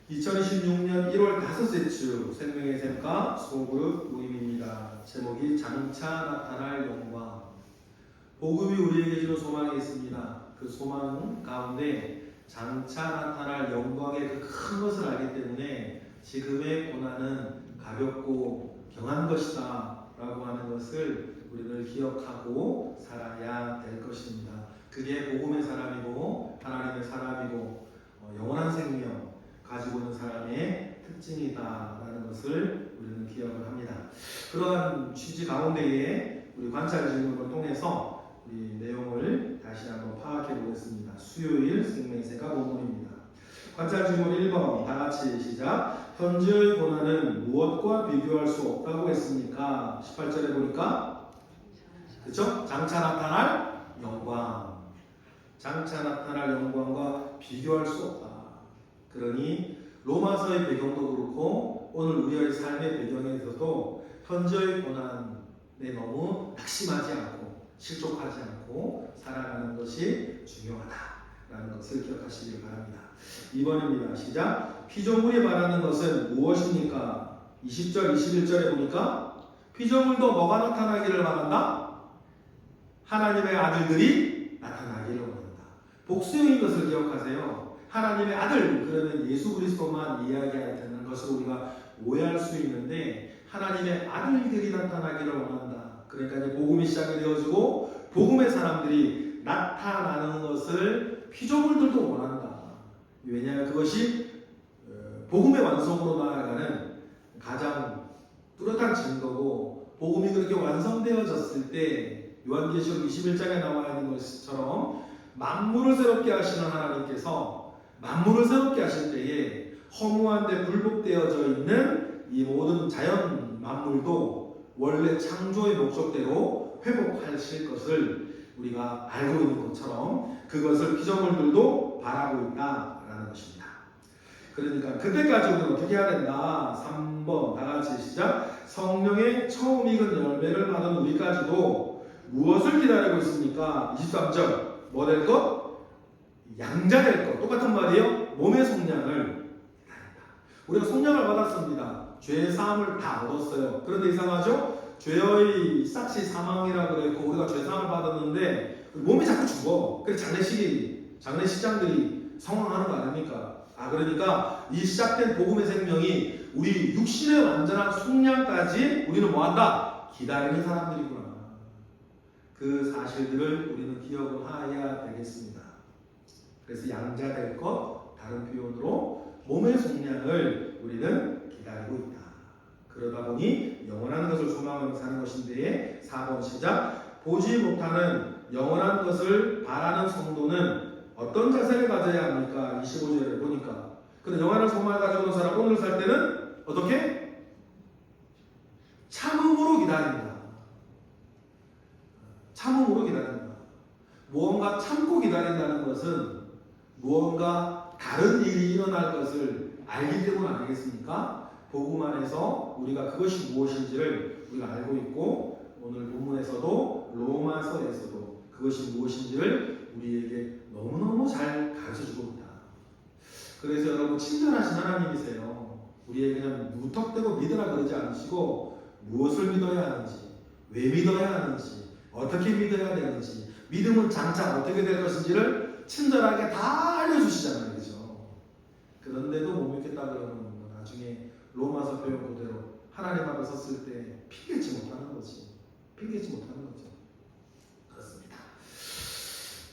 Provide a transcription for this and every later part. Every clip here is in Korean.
2026년 1월 다섯째 주 생명의 샘과 소그룹 모임입니다. 제목이 장차 나타날 영광. 복음이 우리에게 주는 소망이 있습니다. 그 소망 가운데 장차 나타날 영광의 그 큰 것을 알기 때문에 지금의 고난은 가볍고 경한 것이다 라고 하는 것을 우리는 기억하고 살아야 될 것입니다. 그게 복음의 사람이고 하나님의 사람이고 영원한 생명 가지고 있는 사람의 특징이다라는 것을 우리는 기억을 합니다. 그러한 취지 가운데에 우리 관찰 질문을 통해서 이 내용을 다시 한번 파악해 보겠습니다. 수요일 생명의샘과 본문입니다. 관찰 질문 1번 다 같이 시작. 현재의 고난은 무엇과 비교할 수 없다고 했습니까? 18절에 보니까 그렇죠? 장차 나타날 영광. 장차 나타날 영광과 비교할 수 없다. 그러니 로마서의 배경도 그렇고 오늘 우리의 삶의 배경에서도 현재의 고난에 너무 낙심하지 않고 실족하지 않고 살아가는 것이 중요하다라는 것을 기억하시길 바랍니다. 2번입니다. 시작. 피조물이 바라는 것은 무엇입니까? 20절, 21절에 보니까 피조물도 뭐가 나타나기를 바란다? 하나님의 아들들이 나타나기를 원한다. 복수형인 것을 기억하세요. 하나님의 아들, 그러면 예수 그리스도만 이야기하는 것을 우리가 오해할 수 있는데 하나님의 아들들이 나타나기를 원한다. 그러니까 이제 복음이 시작이 되어지고 복음의 사람들이 나타나는 것을 피조물들도 원한다. 왜냐하면 그것이 복음의 완성으로 나아가는 가장 뚜렷한 증거고 복음이 그렇게 완성되어졌을 때 요한계시록 21장에 나와 있는 것처럼 만물을 새롭게 하시는 하나님께서 만물을 새롭게 하실 때에 허무한데 굴복되어져 있는 이 모든 자연 만물도 원래 창조의 목적대로 회복하실 것을 우리가 알고 있는 것처럼 그것을 피조물들도 바라고 있다라는 것입니다. 그러니까 그때까지 우리는 어떻게 해야 된다? 3번 다 같이 시작. 성령의 처음 익은 열매를 받은 우리까지도 무엇을 기다리고 있습니까? 23절 뭐 될 것? 양자 될 것. 똑같은 말이에요. 몸의 속량을 기다린다. 우리가 속량을 받았습니다. 죄의 사함을 다 얻었어요. 그런데 이상하죠? 죄의 싹시 사망이라고 그랬고 우리가 죄 사함을 받았는데 몸이 자꾸 죽어. 그래서 장례식장들이 성황하는 거 아닙니까? 그러니까 이 시작된 복음의 생명이 우리 육신의 완전한 속량까지 우리는 뭐한다? 기다리는 사람들이구나. 그 사실들을 우리는 기억을 해야 되겠습니다. 그래서 양자 될 것, 다른 표현으로 몸의 속량을 우리는 기다리고 있다. 그러다 보니 영원한 것을 소망하며 사는 것인데 4번 시작. 보지 못하는 영원한 것을 바라는 성도는 어떤 자세를 가져야 합니까? 25절에 보니까. 근데 영원한 소망을 가지고 있는 사람 오늘 살 때는 어떻게? 참음으로 기다린다. 참음으로 기다린다. 무언가 참고 기다린다는 것은 무언가 다른 일이 일어날 것을 알기 때문 아니겠습니까? 복음 안에서 우리가 그것이 무엇인지를 우리가 알고 있고 오늘 본문에서도 로마서에서도 그것이 무엇인지를 우리에게 너무너무 잘 가르쳐주고 있다. 그래서 여러분 친절하신 하나님이세요. 우리에게 그냥 무턱대고 믿으라 그러지 않으시고 무엇을 믿어야 하는지, 왜 믿어야 하는지, 어떻게 믿어야 되는지, 믿음은 장차 어떻게 될 것인지를 친절하게 다 알려주시잖아요. 그죠? 그런데도 못 믿겠다 그러면 나중에 로마서 표현 그대로 하나님 앞에 섰을 때 핑계치 못하는 거지. 핑계치 못하는 거죠. 그렇습니다.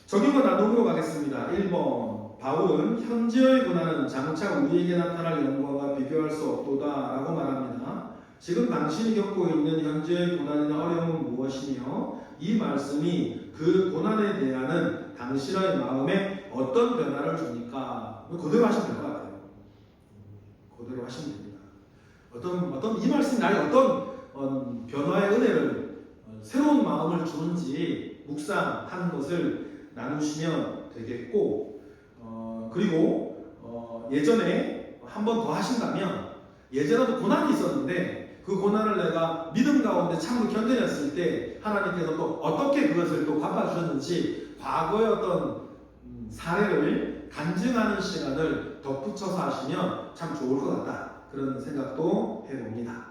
적용과 나누기로 가겠습니다. 1번 바울은 현재의 고난은 장차 우리에게 나타날 영광과 비교할 수 없도다 라고 말합니다. 지금 당신이 겪고 있는 현재의 고난이나 어려움은 무엇이며 이 말씀이 그 고난에 대한 당신의 마음에 어떤 변화를 줍니까? 그대로 하시면 될 것 같아요. 그대로 하시면 됩니다. 어떤 이 말씀이 나의 어떤 변화의 은혜를 새로운 마음을 주는지 묵상하는 것을 나누시면 되겠고 그리고 예전에 한 번 더 하신다면 예전에도 고난이 있었는데 그 고난을 내가 믿음 가운데 참고 견뎌냈을 때 하나님께서 또 어떻게 그것을 또 갚아주셨는지 과거의 어떤 사례를 간증하는 시간을 덧붙여서 하시면 참 좋을 것 같다. 그런 생각도 해봅니다.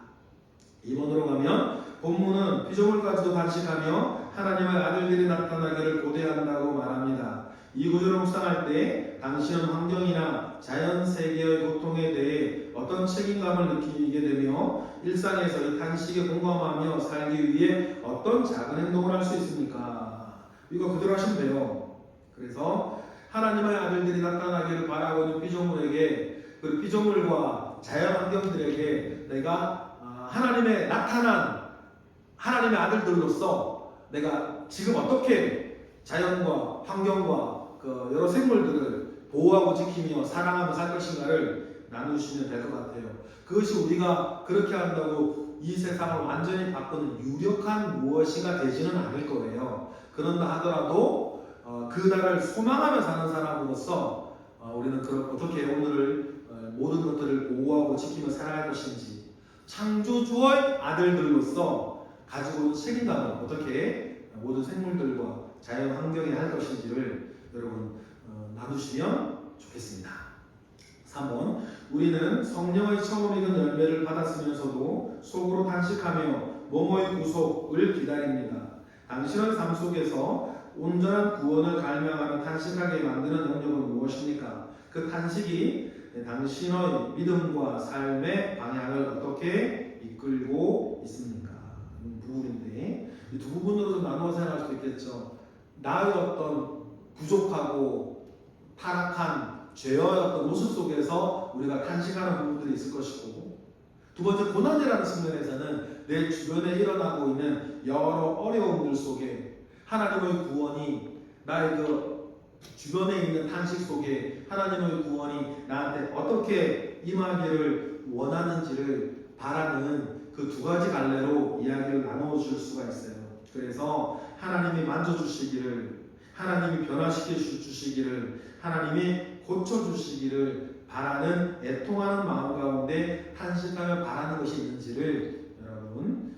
2번으로 가면 본문은 피조물까지도 단식하며 하나님의 아들들이 나타나기를 고대한다고 말합니다. 이 구절을 묵상할 때 당신은 환경이나 자연 세계의 고통에 대해 어떤 책임감을 느끼게 되며 일상에서 이 단식에 공감하며 살기 위해 어떤 작은 행동을 할 수 있습니까? 이거 그대로 하시면 돼요. 그래서 하나님의 아들들이 나타나기를 바라고 있는 피조물에게, 그 피조물과 자연 환경들에게 내가 하나님의 나타난 하나님의 아들들로서 내가 지금 어떻게 자연과 환경과 그 여러 생물들을 보호하고 지키며 사랑하며 살 것인가를 나누시면 될 것 같아요. 그것이 우리가 그렇게 한다고 이 세상을 완전히 바꾸는 유력한 무엇인가 되지는 않을 거예요. 그런다 하더라도 그날을 소망하며 사는 사람으로서 우리는 어떻게 오늘을 모든 것들을 보호하고 지키며 살아갈 것인지, 창조주의 아들들로서 가지고 있는 책임감을 어떻게 모든 생물들과 자연 환경에 할 것인지를 여러분 나누시면 좋겠습니다. 3번, 우리는 성령의 처음 익은 열매를 받았으면서도 속으로 단식하며 몸의 구속을 기다립니다. 당신의 삶 속에서 온전한 구원을 갈망하며 단식하게 만드는 영역은 무엇입니까? 그 단식이 당신의 믿음과 삶의 방향을 어떻게 이끌고 있습니까? 부분인데 이 두 부분으로 좀 나누어 생각할 수도 있겠죠. 나의 어떤 부족하고 타락한 죄의 어떤 모습 속에서 우리가 탄식하는 부분들이 있을 것이고, 두 번째 고난이라는 측면에서는 내 주변에 일어나고 있는 여러 어려움들 속에 하나님의 구원이, 나의 그 주변에 있는 탄식 속에 하나님의 구원이 나한테 어떻게 임하기를 원하는지를 바라는 그 두 가지 갈래로 이야기를 나누어 줄 수가 있어요. 그래서 하나님이 만져주시기를, 하나님이 변화시켜 주시기를, 하나님이 고쳐주시기를 바라는 애통하는 마음 가운데 탄식하며 바라는 것이 있는지를 여러분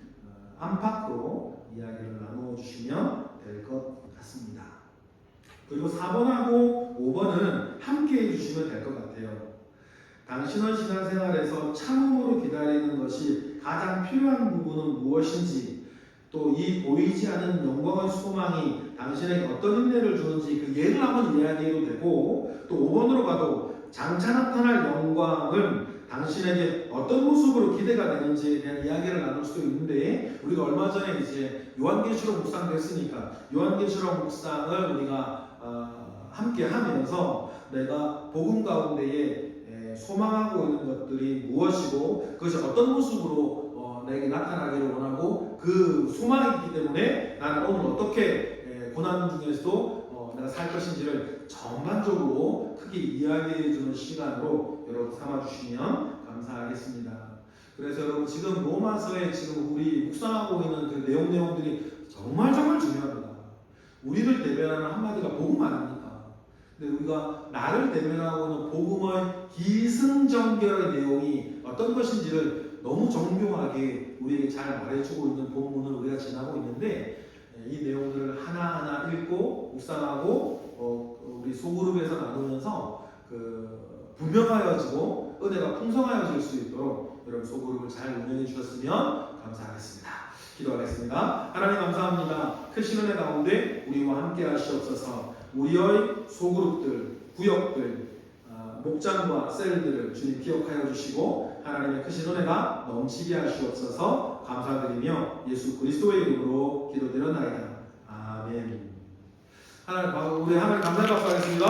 안팎으로 이야기를 나누어 주시면 될 것 같습니다. 그리고 4번하고 5번은 함께 해주시면 될 것 같아요. 당신의 신앙생활에서 참음으로 기다리는 것이 가장 필요한 부분은 무엇인지, 또 이 보이지 않는 영광의 소망이 당신에게 어떤 은혜를 주는지 그 예를 한번 이야기해도 되고, 또 5번으로 가도 장차 나타날 영광은 당신에게 어떤 모습으로 기대가 되는지에 대한 이야기를 나눌 수도 있는데, 우리가 얼마 전에 이제 요한계시록 묵상도 했으니까 요한계시록 묵상을 우리가 함께 하면서 내가 복음 가운데에 소망하고 있는 것들이 무엇이고 그것이 어떤 모습으로 내게 나타나기를 원하고 그 소망이 있기 때문에 나는 오늘 어떻게 고난 중에서도 내가 살 것인지를 전반적으로 크게 이야기해 주는 시간으로 여러분 삼아주시면 감사하겠습니다. 그래서 여러분 지금 로마서에 지금 우리 묵상하고 있는 그 내용들이 정말 중요합니다. 우리를 대변하는 한마디가 복음 아닙니까? 근데 우리가 나를 대변하고 있는 복음의 기승전결의 내용이 어떤 것인지를 너무 정교하게 우리에게 잘 말해주고 있는 본문을 우리가 지나고 있는데, 이 내용들을 하나하나 읽고 묵상하고 우리 소그룹에서 나누면서 분명하여지고 은혜가 풍성하여질 수 있도록 여러분 소그룹을 잘 운영해 주셨으면 감사하겠습니다. 기도하겠습니다. 하나님 감사합니다. 크신 은혜 가운데 우리와 함께 하시옵소서. 우리의 소그룹들, 구역들, 목장과 셀들을 주님 기억하여 주시고 하나님의 크신 은혜가 넘치게 하시옵소서. 감사드리며 예수 그리스도의 이름으로 기도드렸나이다. 아멘. 우리 하나님 감사의 박수 하겠습니다.